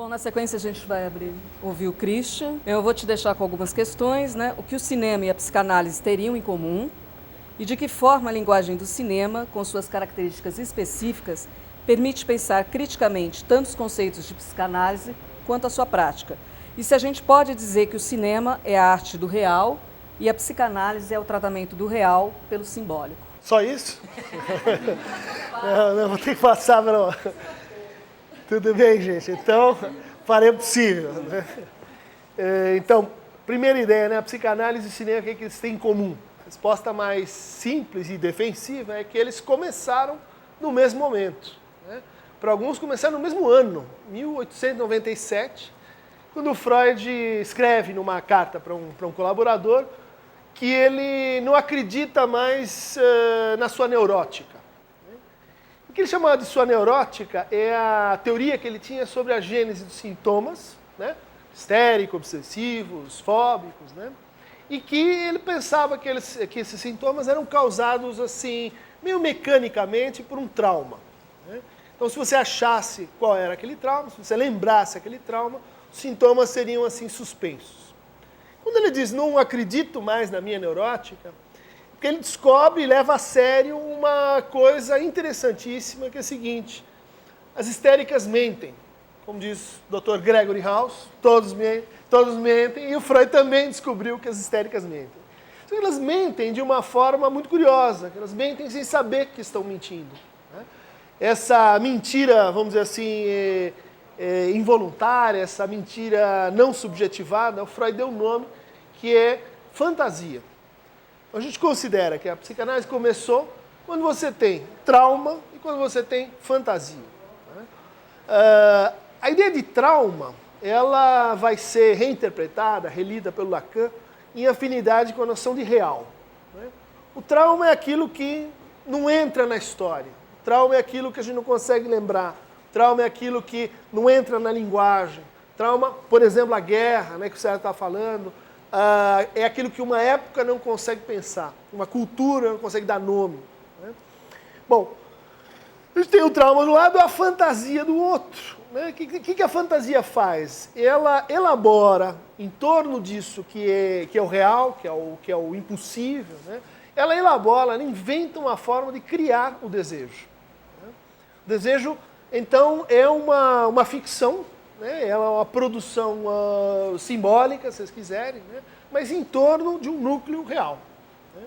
Na sequência a gente vai ouvir o Christian. Eu vou te deixar com algumas questões, né? O que o cinema e a psicanálise teriam em comum e de que forma a linguagem do cinema, com suas características específicas, permite pensar criticamente tanto os conceitos de psicanálise quanto a sua prática. E se a gente pode dizer que o cinema é a arte do real e a psicanálise é o tratamento do real pelo simbólico. Só isso? não, vou ter que passar para... Tudo bem, gente? Então, farei o possível. Né? Então, primeira ideia, né? A psicanálise e o cinema, o que eles têm em comum? A resposta mais simples e defensiva é que eles começaram no mesmo momento. Né? Para alguns, começaram no mesmo ano, 1897, quando Freud escreve numa carta para um colaborador que ele não acredita mais na sua neurótica. O que ele chamava de sua neurótica é a teoria que ele tinha sobre a gênese dos sintomas, né? Histéricos, obsessivos, fóbicos, né? E que ele pensava que esses sintomas eram causados assim, meio mecanicamente por um trauma. Né? Então, se você achasse qual era aquele trauma, se você lembrasse aquele trauma, os sintomas seriam assim suspensos. Quando ele diz, não acredito mais na minha neurótica, porque ele descobre e leva a sério uma coisa interessantíssima, que é a seguinte: as histéricas mentem. Como diz o Dr. Gregory House, todos mentem, e o Freud também descobriu que as histéricas mentem. Então, elas mentem de uma forma muito curiosa, elas mentem sem saber que estão mentindo. Né? Essa mentira, vamos dizer assim, involuntária, essa mentira não subjetivada, o Freud deu um nome que é fantasia. A gente considera que a psicanálise começou quando você tem trauma e quando você tem fantasia. A ideia de trauma, ela vai ser reinterpretada, relida pelo Lacan, em afinidade com a noção de real. O trauma é aquilo que não entra na história. O trauma é aquilo que a gente não consegue lembrar. O trauma é aquilo que não entra na linguagem. Trauma, por exemplo, a guerra, né, que o Sérgio está falando, é aquilo que uma época não consegue pensar, uma cultura não consegue dar nome. Né? Bom, a gente tem o trauma do lado e a fantasia do outro. Né? O que a fantasia faz? Ela elabora em torno disso que é o real, que é o impossível. Né? Ela elabora, ela inventa uma forma de criar o desejo. Né? O desejo, então, é uma ficção. Né? Ela é uma produção simbólica, se vocês quiserem, né? Mas em torno de um núcleo real. Né?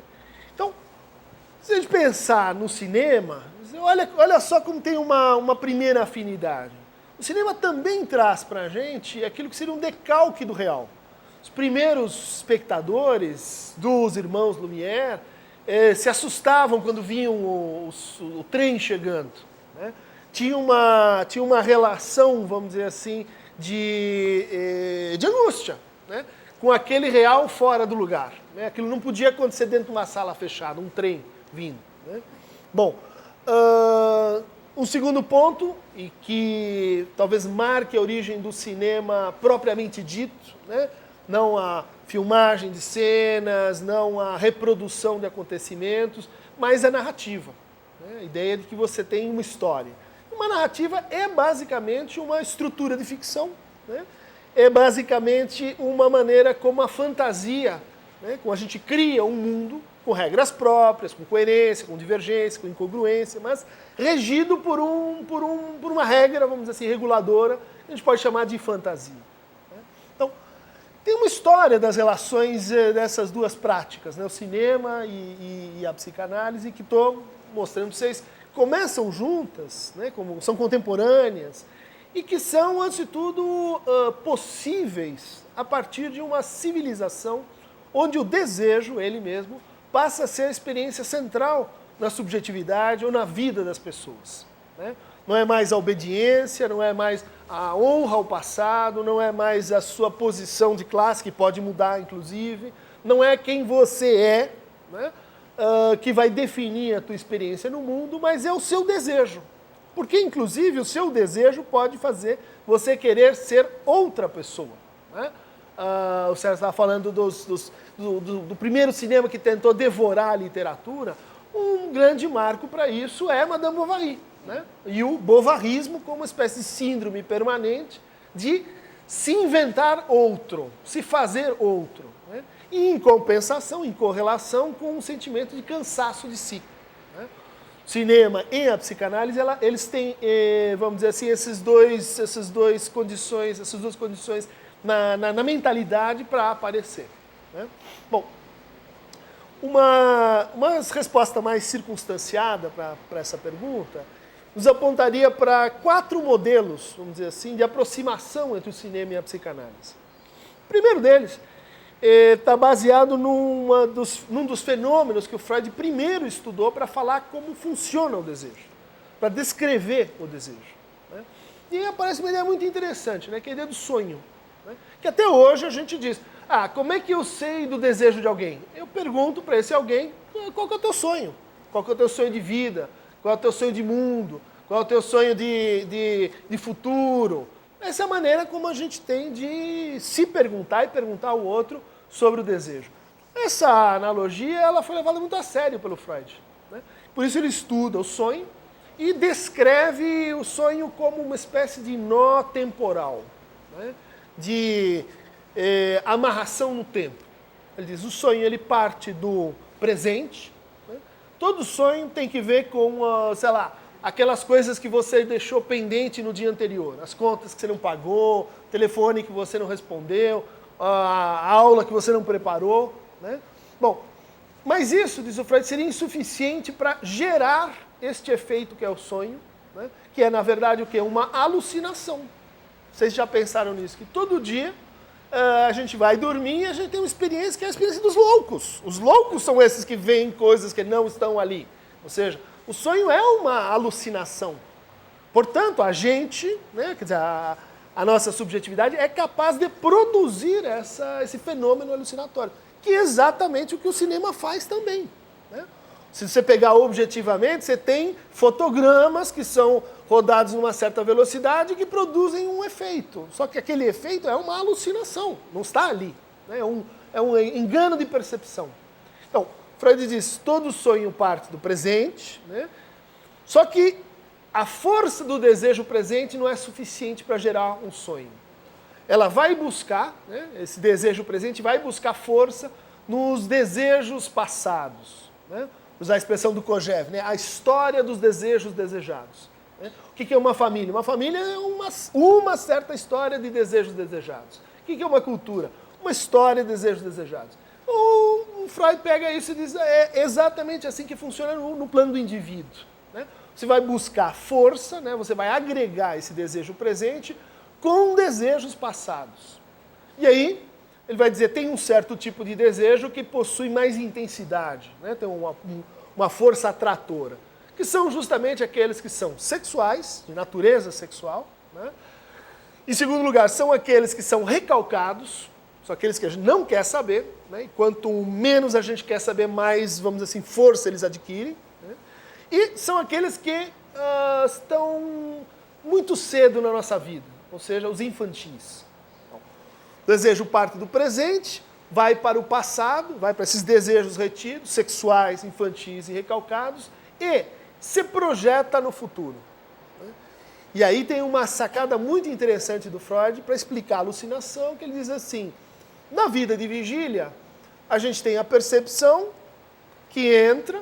Então, se a gente pensar no cinema, olha só como tem uma primeira afinidade. O cinema também traz para a gente aquilo que seria um decalque do real. Os primeiros espectadores dos irmãos Lumière se assustavam quando viam o trem chegando. Né? Tinha uma relação, vamos dizer assim, de angústia, né? Com aquele real fora do lugar. Né? Aquilo não podia acontecer dentro de uma sala fechada, um trem vindo. Né? Bom, um segundo ponto, e que talvez marque a origem do cinema propriamente dito, né? Não a filmagem de cenas, não a reprodução de acontecimentos, mas a narrativa. Né? A ideia de que você tem uma história. Uma narrativa é basicamente uma estrutura de ficção, né? É basicamente uma maneira como a fantasia, né? Como a gente cria um mundo com regras próprias, com coerência, com divergência, com incongruência, mas regido por uma regra, vamos dizer assim, reguladora, que a gente pode chamar de fantasia. Né? Então, tem uma história das relações dessas duas práticas, né? O cinema e a psicanálise, que estou mostrando para vocês, começam juntas, né, como são contemporâneas, e que são, antes de tudo, possíveis a partir de uma civilização onde o desejo, ele mesmo, passa a ser a experiência central na subjetividade ou na vida das pessoas. Né? Não é mais a obediência, não é mais a honra ao passado, não é mais a sua posição de classe, que pode mudar, inclusive. Não é quem você é, né, que vai definir a tua experiência no mundo, mas é o seu desejo. Porque, inclusive, o seu desejo pode fazer você querer ser outra pessoa. Né? O Sérgio estava falando do primeiro cinema que tentou devorar a literatura. Um grande marco para isso é Madame Bovary. Né? E o bovarismo como uma espécie de síndrome permanente de se inventar outro, se fazer outro. Né? E em compensação, em correlação com um sentimento de cansaço de si. Né? O cinema e a psicanálise, eles têm, vamos dizer assim, essas duas condições na mentalidade para aparecer. Né? Bom, uma resposta mais circunstanciada para essa pergunta nos apontaria para 4 modelos, vamos dizer assim, de aproximação entre o cinema e a psicanálise. O primeiro deles está baseado num dos fenômenos que o Freud primeiro estudou para falar como funciona o desejo, para descrever o desejo. Né? E aí aparece uma ideia muito interessante, né, que é a ideia do sonho. Né? Que até hoje a gente diz, como é que eu sei do desejo de alguém? Eu pergunto para esse alguém, qual que é o teu sonho? Qual que é o teu sonho de vida? Qual é o teu sonho de mundo? Qual é o teu sonho de futuro? Essa é a maneira como a gente tem de se perguntar e perguntar ao outro sobre o desejo. Essa analogia ela foi levada muito a sério pelo Freud. Né? Por isso ele estuda o sonho e descreve o sonho como uma espécie de nó temporal, né? De amarração no tempo. Ele diz, o sonho ele parte do presente. Né? Todo sonho tem que ver com, sei lá, aquelas coisas que você deixou pendente no dia anterior. As contas que você não pagou, o telefone que você não respondeu, a aula que você não preparou. Né? Bom, mas isso, diz o Freud, seria insuficiente para gerar este efeito que é o sonho, né? Que é, na verdade, o quê? Uma alucinação. Vocês já pensaram nisso? Que todo dia a gente vai dormir e a gente tem uma experiência que é a experiência dos loucos. Os loucos são esses que veem coisas que não estão ali. Ou seja, o sonho é uma alucinação. Portanto, a gente, né, quer dizer, a nossa subjetividade é capaz de produzir esse fenômeno alucinatório, que é exatamente o que o cinema faz também. Né? Se você pegar objetivamente, você tem fotogramas que são rodados numa certa velocidade que produzem um efeito. Só que aquele efeito é uma alucinação, não está ali. Né? É um engano de percepção. Então, Freud diz, todo sonho parte do presente, né? Só que a força do desejo presente não é suficiente para gerar um sonho. Ela vai buscar, né? Esse desejo presente vai buscar força nos desejos passados. Né? Usar a expressão do Kojève, né? A história dos desejos desejados. Né? O que é uma família? Uma família é uma certa história de desejos desejados. O que é uma cultura? Uma história de desejos desejados. O Freud pega isso e diz, é exatamente assim que funciona no plano do indivíduo. Né? Você vai buscar força, né? Você vai agregar esse desejo presente com desejos passados. E aí, ele vai dizer, tem um certo tipo de desejo que possui mais intensidade, né? Tem uma força atratora, que são justamente aqueles que são sexuais, de natureza sexual. Né? Em segundo lugar, são aqueles que são recalcados, são aqueles que a gente não quer saber, né? E quanto menos a gente quer saber, mais, vamos dizer assim, força eles adquirem. Né? E são aqueles que estão muito cedo na nossa vida, ou seja, os infantis. Então, o desejo parte do presente, vai para o passado, vai para esses desejos retidos, sexuais, infantis e recalcados, e se projeta no futuro. Né? E aí tem uma sacada muito interessante do Freud para explicar a alucinação, que ele diz assim, na vida de vigília, a gente tem a percepção que entra,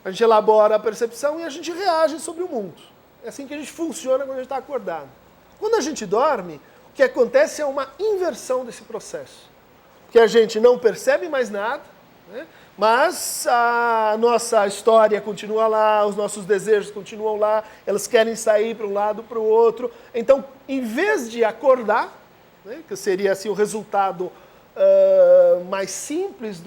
a gente elabora a percepção e a gente reage sobre o mundo. É assim que a gente funciona quando a gente está acordado. Quando a gente dorme, o que acontece é uma inversão desse processo. Porque a gente não percebe mais nada, né? Mas a nossa história continua lá, os nossos desejos continuam lá, elas querem sair para um lado para o outro. Então, em vez de acordar, né, que seria assim, o resultado mais simples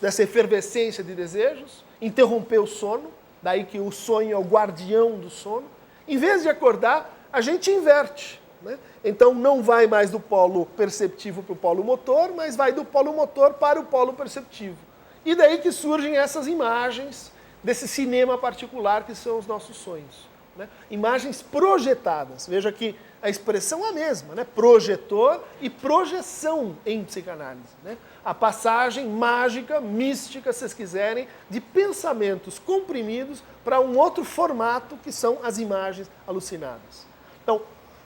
dessa efervescência de desejos, interromper o sono, daí que o sonho é o guardião do sono, Em vez de acordar, a gente inverte. Né? Então não vai mais do polo perceptivo para o polo motor, mas vai do polo motor para o polo perceptivo. E daí que surgem essas imagens desse cinema particular que são os nossos sonhos. Né? Imagens projetadas. Veja que a expressão é a mesma, né? Projetor e projeção em psicanálise. Né? A passagem mágica, mística, se vocês quiserem, de pensamentos comprimidos para um outro formato que são as imagens alucinadas. Então,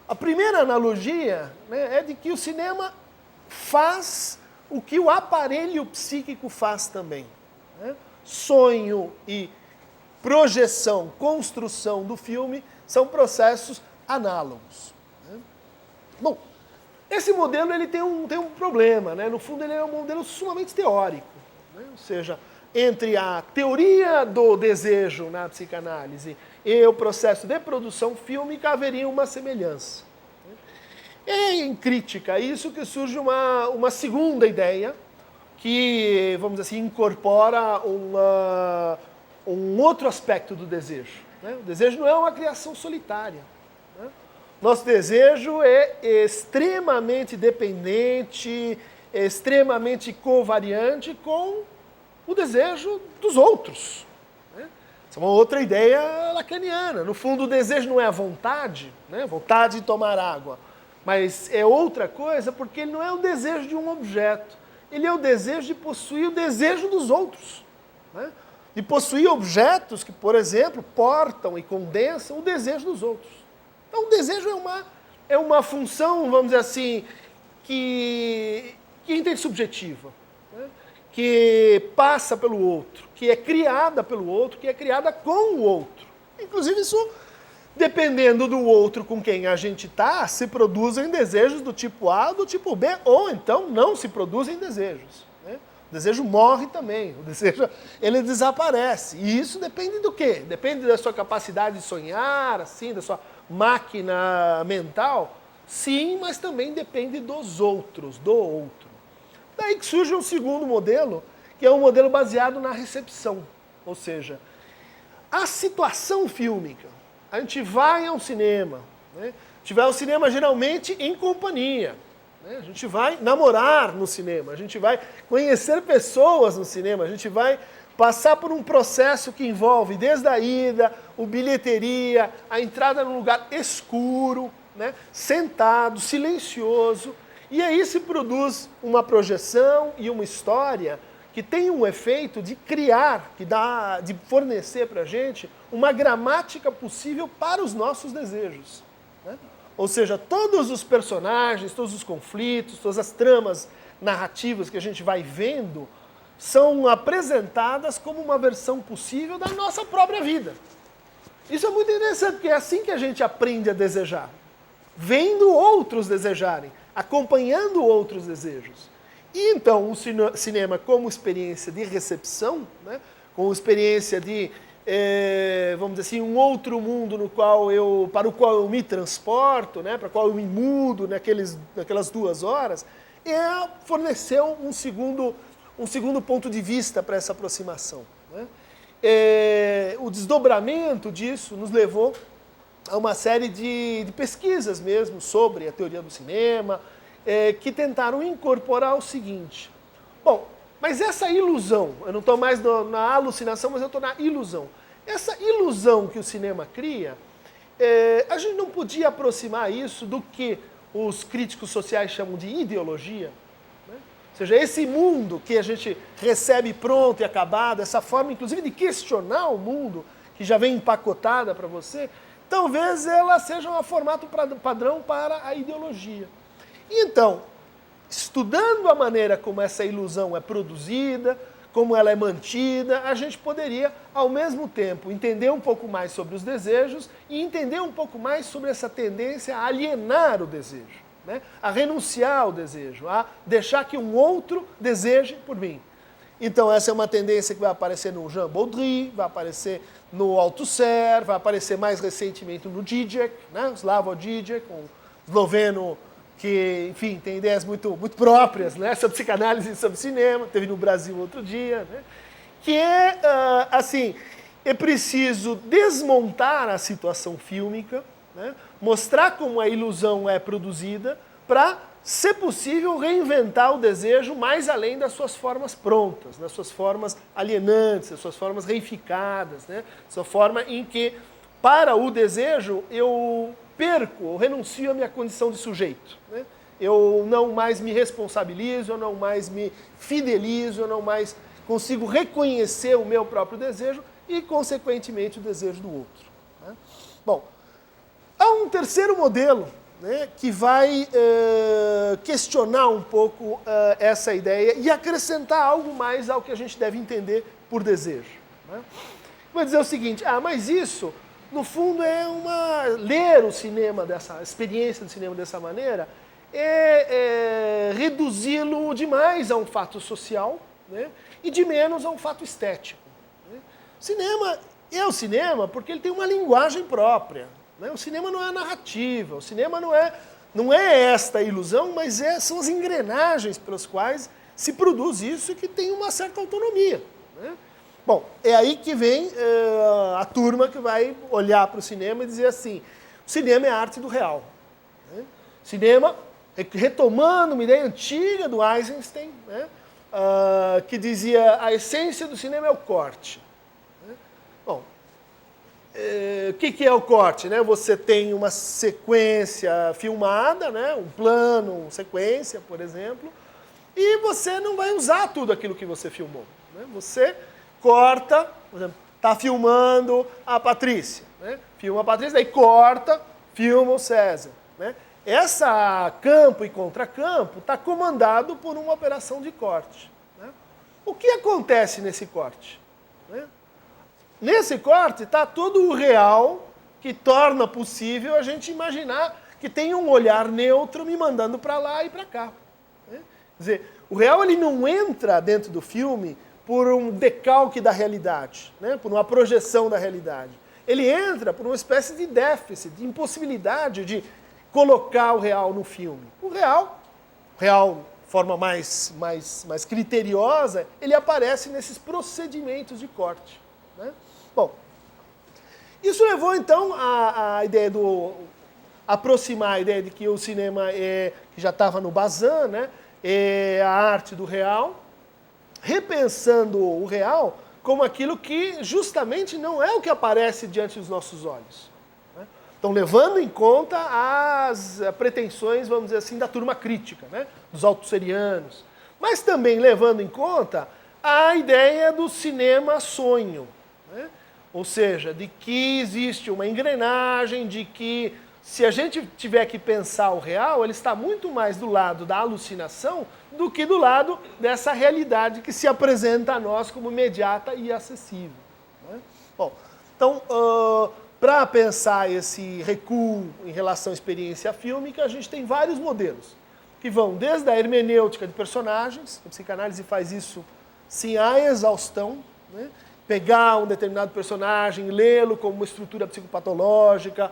a primeira analogia, né, é de que o cinema faz o que o aparelho psíquico faz também. Né? Sonho e projeção, construção do filme são processos análogos. Né? Bom, esse modelo ele tem um problema. Né? No fundo, ele é um modelo sumamente teórico. Né? Ou seja, entre a teoria do desejo na psicanálise e o processo de produção fílmica haveria uma semelhança. É em crítica a isso que surge uma segunda ideia que, vamos dizer assim, incorpora um outro aspecto do desejo. Né? O desejo não é uma criação solitária. Né? Nosso desejo é extremamente dependente, extremamente covariante com o desejo dos outros. Né? Essa é uma outra ideia lacaniana. No fundo, o desejo não é a vontade, né? Vontade de tomar água, mas é outra coisa porque ele não é o desejo de um objeto. Ele é o desejo de possuir o desejo dos outros. Né? De possuir objetos que, por exemplo, portam e condensam o desejo dos outros. Então, o desejo é uma função, vamos dizer assim, que é intersubjetiva, né? Que passa pelo outro, que é criada pelo outro, que é criada com o outro. Inclusive, isso, dependendo do outro com quem a gente está, se produzem desejos do tipo A ou do tipo B, ou então não se produzem desejos. Né? O desejo morre também, o desejo ele desaparece. E isso depende do quê? Depende da sua capacidade de sonhar, assim, da sua máquina mental? Sim, mas também depende dos outros, do outro. Daí que surge um segundo modelo, que é um modelo baseado na recepção. Ou seja, a situação fílmica. A gente vai ao cinema, né? A gente vai ao cinema geralmente em companhia. Né? A gente vai namorar no cinema, a gente vai conhecer pessoas no cinema, a gente vai passar por um processo que envolve desde a ida, o bilheteria, a entrada num lugar escuro, né? Sentado, silencioso. E aí se produz uma projeção e uma história que tem um efeito de criar, de fornecer para a gente uma gramática possível para os nossos desejos. Né? Ou seja, todos os personagens, todos os conflitos, todas as tramas narrativas que a gente vai vendo são apresentadas como uma versão possível da nossa própria vida. Isso é muito interessante, porque é assim que a gente aprende a desejar. Vendo outros desejarem, acompanhando outros desejos. E então o cinema como experiência de recepção, né, como experiência de, vamos dizer assim, um outro mundo para o qual eu me transporto, né, para o qual eu me mudo naquelas 2 horas, forneceu um segundo ponto de vista para essa aproximação. Né. O desdobramento disso nos levou a uma série de pesquisas mesmo sobre a teoria do cinema, que tentaram incorporar o seguinte. Bom, mas essa ilusão, eu não estou mais na alucinação, mas eu estou na ilusão. Essa ilusão que o cinema cria, a gente não podia aproximar isso do que os críticos sociais chamam de ideologia. Né? Ou seja, esse mundo que a gente recebe pronto e acabado, essa forma inclusive de questionar o mundo, que já vem empacotada para você, talvez ela seja um formato padrão para a ideologia. E então, estudando a maneira como essa ilusão é produzida, como ela é mantida, a gente poderia, ao mesmo tempo, entender um pouco mais sobre os desejos e entender um pouco mais sobre essa tendência a alienar o desejo, né? A renunciar ao desejo, a deixar que um outro deseje por mim. Então, essa é uma tendência que vai aparecer no Jean Baudry, vai aparecer no Althusser, vai aparecer mais recentemente no Žižek, né? Slavoj Žižek, um esloveno que, enfim, tem ideias muito, muito próprias, né? Sobre psicanálise e sobre cinema, teve no Brasil outro dia, né? Que é, assim, é preciso desmontar a situação fílmica, né? Mostrar como a ilusão é produzida, para, se possível, reinventar o desejo mais além das suas formas prontas, das suas formas alienantes, das suas formas reificadas, né? Essa forma em que, para o desejo, eu perco, eu renuncio à minha condição de sujeito, né? Eu não mais me responsabilizo, eu não mais me fidelizo, eu não mais consigo reconhecer o meu próprio desejo e, consequentemente, o desejo do outro, né? Bom, há um terceiro modelo, né, que vai questionar um pouco essa ideia e acrescentar algo mais ao que a gente deve entender por desejo, né? Vai dizer o seguinte: mas isso, no fundo, ler o cinema, a experiência do cinema dessa maneira, é reduzi-lo demais a um fato social, né, e de menos a um fato estético, né? Cinema é o cinema porque ele tem uma linguagem própria, né? O cinema não é narrativa, o cinema não é esta ilusão, mas são as engrenagens pelas quais se produz isso e que tem uma certa autonomia, né? Bom, é aí que vem a turma que vai olhar para o cinema e dizer assim: o cinema é a arte do real, né? Cinema, retomando uma ideia antiga do Eisenstein, né, que dizia a essência do cinema é o corte, né? Bom, o que é o corte, né? Você tem uma sequência filmada, né, um plano, uma sequência, por exemplo, e você não vai usar tudo aquilo que você filmou, né? Você corta, por exemplo, está filmando a Patrícia, né? Filma a Patrícia, daí corta, filma o César, né? Essa campo e contracampo está comandado por uma operação de corte, né? O que acontece nesse corte, né? Nesse corte está todo o real que torna possível a gente imaginar que tem um olhar neutro me mandando para lá e para cá, né? Quer dizer, o real ele não entra dentro do filme por um decalque da realidade, né? Por uma projeção da realidade. Ele entra por uma espécie de déficit, de impossibilidade de colocar o real no filme. O real, de forma mais criteriosa, ele aparece nesses procedimentos de corte, né? Bom, isso levou então a ideia aproximar a ideia de que o cinema que já estava no Bazin, né, é a arte do real, repensando o real como aquilo que justamente não é o que aparece diante dos nossos olhos, né? Então, levando em conta as pretensões, vamos dizer assim, da turma crítica, né, dos altusserianos, mas também levando em conta a ideia do cinema sonho, né? Ou seja, de que existe uma engrenagem, de que se a gente tiver que pensar o real, ele está muito mais do lado da alucinação do que do lado dessa realidade que se apresenta a nós como imediata e acessível, né? Bom, então, para pensar esse recuo em relação à experiência fílmica, a gente tem vários modelos, que vão desde a hermenêutica de personagens, a psicanálise faz isso sim à exaustão, né? Pegar um determinado personagem, lê-lo como uma estrutura psicopatológica,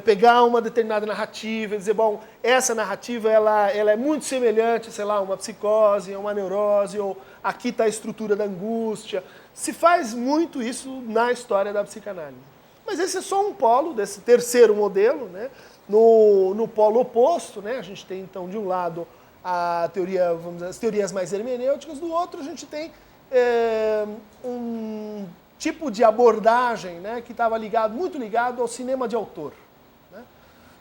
pegar uma determinada narrativa e dizer, bom, essa narrativa ela é muito semelhante, sei lá, a uma psicose, a uma neurose, ou aqui está a estrutura da angústia. Se faz muito isso na história da psicanálise. Mas esse é só um polo desse terceiro modelo, né? No polo oposto, né, a gente tem, então, de um lado, a teoria, vamos dizer, as teorias mais hermenêuticas, do outro a gente tem um tipo de abordagem, né, que estava muito ligado ao cinema de autor, né?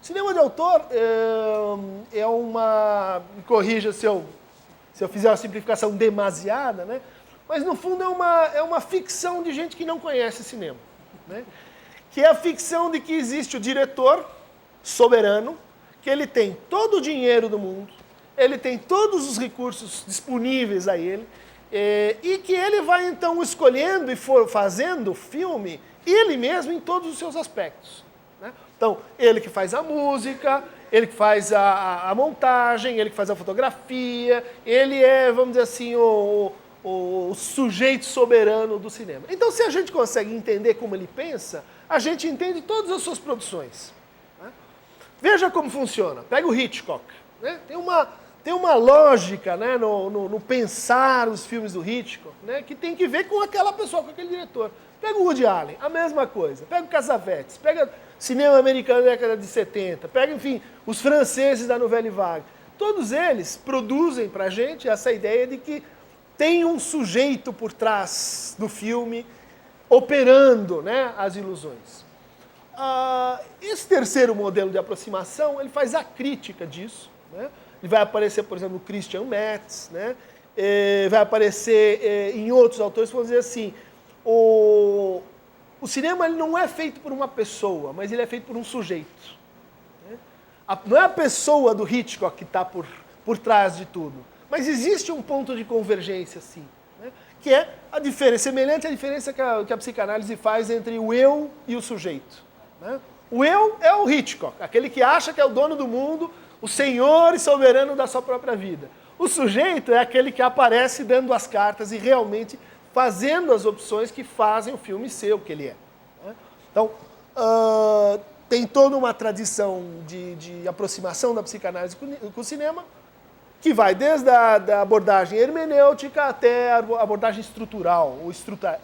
Cinema de autor é uma... Me corrija se eu fizer uma simplificação demasiada, né? Mas no fundo é uma ficção de gente que não conhece cinema, né? Que é a ficção de que existe o diretor soberano, que ele tem todo o dinheiro do mundo, ele tem todos os recursos disponíveis a ele, e que ele vai então escolhendo e fazendo o filme ele mesmo em todos os seus aspectos, né? Então, ele que faz a música, ele que faz a montagem, ele que faz a fotografia, ele é, vamos dizer assim, o sujeito soberano do cinema. Então, se a gente consegue entender como ele pensa, a gente entende todas as suas produções, né? Veja como funciona. Pega o Hitchcock, né? Tem uma lógica, né, no pensar os filmes do Hitchcock, né, que tem que ver com aquela pessoa, com aquele diretor. Pega o Woody Allen, a mesma coisa. Pega o Cassavetes, pega cinema americano da década de 70, pega, enfim, os franceses da Nouvelle Vague. Todos eles produzem pra gente essa ideia de que tem um sujeito por trás do filme operando, né, as ilusões. Esse terceiro modelo de aproximação, ele faz a crítica disso, né? Ele vai aparecer, por exemplo, no Christian Metz, né? Vai aparecer em outros autores que vão dizer assim, o cinema ele não é feito por uma pessoa, mas ele é feito por um sujeito. Né? Não é a pessoa do Hitchcock que está por trás de tudo, mas existe um ponto de convergência, sim, né? Que é a diferença, semelhante à diferença que a psicanálise faz entre o eu e o sujeito. Né? O eu é o Hitchcock, aquele que acha que é o dono do mundo, o senhor e soberano da sua própria vida. O sujeito é aquele que aparece dando as cartas e realmente fazendo as opções que fazem o filme ser o que ele é. Né? Então, tem toda uma tradição de aproximação da psicanálise com o cinema, que vai desde a abordagem hermenêutica até a abordagem estrutural, ou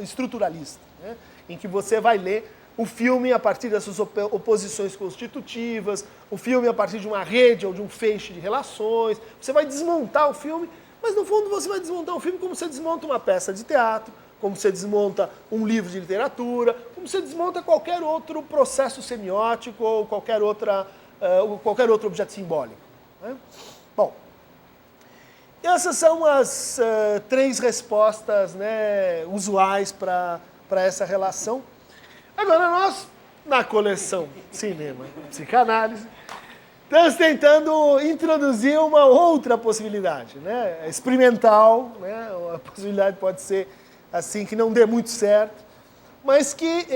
estruturalista, né? Em que você vai ler o filme a partir das suas oposições constitutivas, o filme a partir de uma rede ou de um feixe de relações. Você vai desmontar o filme, mas no fundo você vai desmontar um filme como você desmonta uma peça de teatro, como você desmonta um livro de literatura, como você desmonta qualquer outro processo semiótico ou qualquer outro objeto simbólico. Né? Bom, essas são as 3 respostas, né, usuais para essa relação. Agora nós, na coleção Cinema e Psicanálise, estamos tentando introduzir uma outra possibilidade, né? Experimental, né? A possibilidade pode ser assim que não dê muito certo, mas que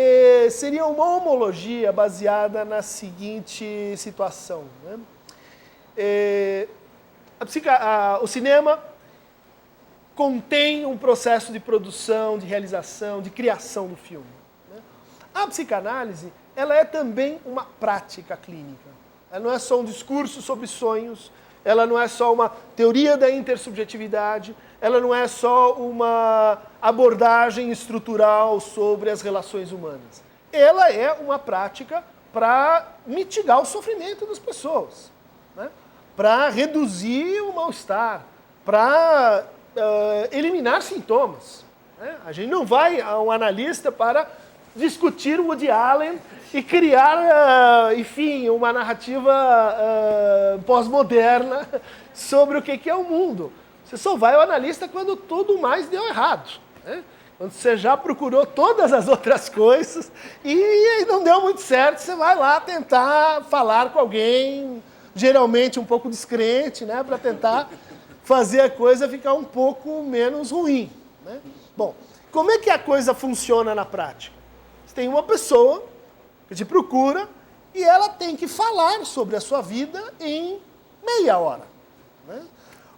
seria uma homologia baseada na seguinte situação. Né? O cinema contém um processo de produção, de realização, de criação do filme. A psicanálise, ela é também uma prática clínica. Ela não é só um discurso sobre sonhos, ela não é só uma teoria da intersubjetividade, ela não é só uma abordagem estrutural sobre as relações humanas. Ela é uma prática para mitigar o sofrimento das pessoas, né? Para reduzir o mal-estar, para eliminar sintomas. Né? A gente não vai a um analista para discutir o Woody Allen e criar, enfim, uma narrativa pós-moderna sobre o que é o mundo. Você só vai ao analista quando tudo mais deu errado. Né? Quando você já procurou todas as outras coisas e não deu muito certo, você vai lá tentar falar com alguém, geralmente um pouco descrente, né, para tentar fazer a coisa ficar um pouco menos ruim. Né? Bom, como é que a coisa funciona na prática? Tem uma pessoa que te procura e ela tem que falar sobre a sua vida em meia hora. Né?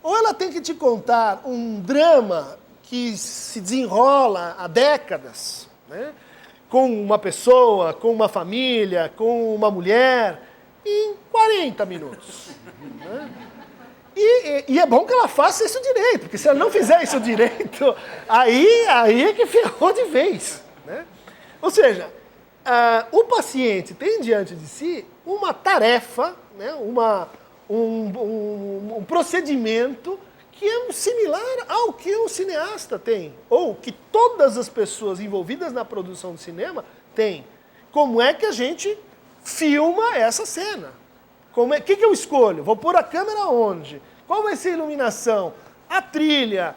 Ou ela tem que te contar um drama que se desenrola há décadas, né? Com uma pessoa, com uma família, com uma mulher, em 40 minutos. Né? E é bom que ela faça isso direito, porque se ela não fizer isso direito, aí é que ferrou de vez. Né? Ou seja, o paciente tem diante de si uma tarefa, né, um procedimento que é similar ao que o cineasta tem, ou que todas as pessoas envolvidas na produção do cinema têm. Como é que a gente filma essa cena? O que eu escolho? Vou pôr a câmera onde? Qual vai ser a iluminação? A trilha?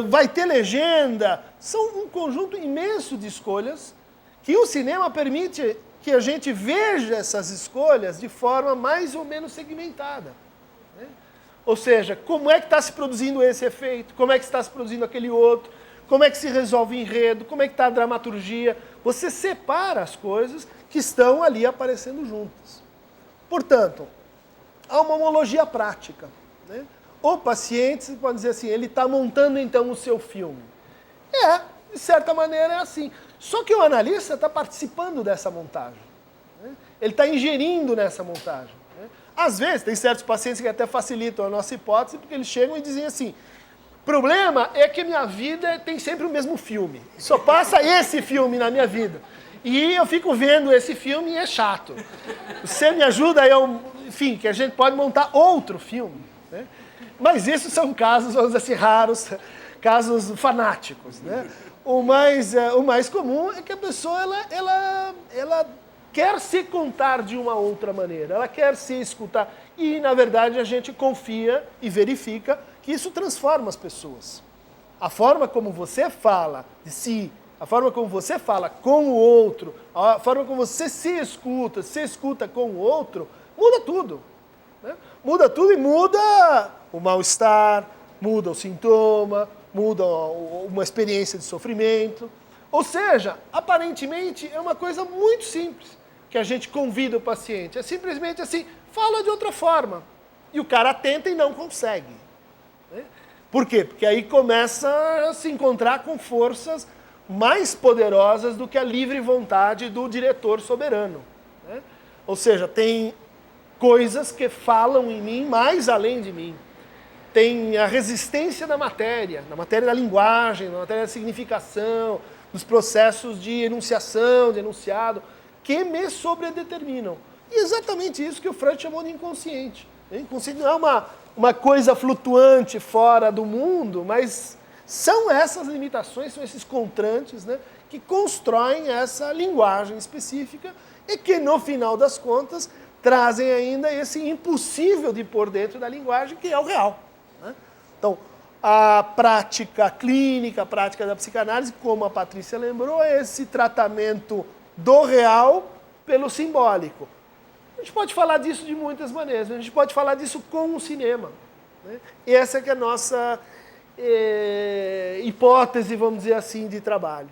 Vai ter legenda? São um conjunto imenso de escolhas que o cinema permite que a gente veja essas escolhas de forma mais ou menos segmentada. Né? Ou seja, como é que está se produzindo esse efeito? Como é que está se produzindo aquele outro? Como é que se resolve o enredo? Como é que está a dramaturgia? Você separa as coisas que estão ali aparecendo juntas. Portanto, há uma homologia prática. Né? O paciente, você pode dizer assim, ele está montando então o seu filme. De certa maneira é assim. Só que o analista está participando dessa montagem. Né? Ele está ingerindo nessa montagem. Né? Às vezes, tem certos pacientes que até facilitam a nossa hipótese, porque eles chegam e dizem assim, O problema é que minha vida tem sempre o mesmo filme. Só passa esse filme na minha vida. E eu fico vendo esse filme e é chato. Você me ajuda, enfim, que a gente pode montar outro filme. Né? Mas esses são casos, vamos dizer assim, raros, casos fanáticos. Né? O mais comum é que a pessoa ela quer se contar de uma outra maneira, ela quer se escutar. E, na verdade, a gente confia e verifica que isso transforma as pessoas. A forma como você fala de si, a forma como você fala com o outro, a forma como você se escuta com o outro, muda tudo. Né? Muda tudo e muda o mal-estar, muda o sintoma, muda uma experiência de sofrimento. Ou seja, aparentemente é uma coisa muito simples que a gente convida o paciente. É simplesmente assim, fala de outra forma. E o cara tenta e não consegue. Né? Por quê? Porque aí começa a se encontrar com forças mais poderosas do que a livre vontade do diretor soberano. Né? Ou seja, tem coisas que falam em mim mais além de mim. Tem a resistência da matéria, na matéria da linguagem, na matéria da significação, dos processos de enunciação, de enunciado, que me sobredeterminam. E exatamente isso que o Freud chamou de inconsciente. O inconsciente não é uma coisa flutuante fora do mundo, mas são essas limitações, são esses contrantes, né, que constroem essa linguagem específica e que, no final das contas, trazem ainda esse impossível de pôr dentro da linguagem, que é o real. Né? Então, a prática clínica, a prática da psicanálise, como a Patrícia lembrou, é esse tratamento do real pelo simbólico. A gente pode falar disso de muitas maneiras, a gente pode falar disso com o cinema. Né? E essa que é a nossa hipótese, vamos dizer assim, de trabalho.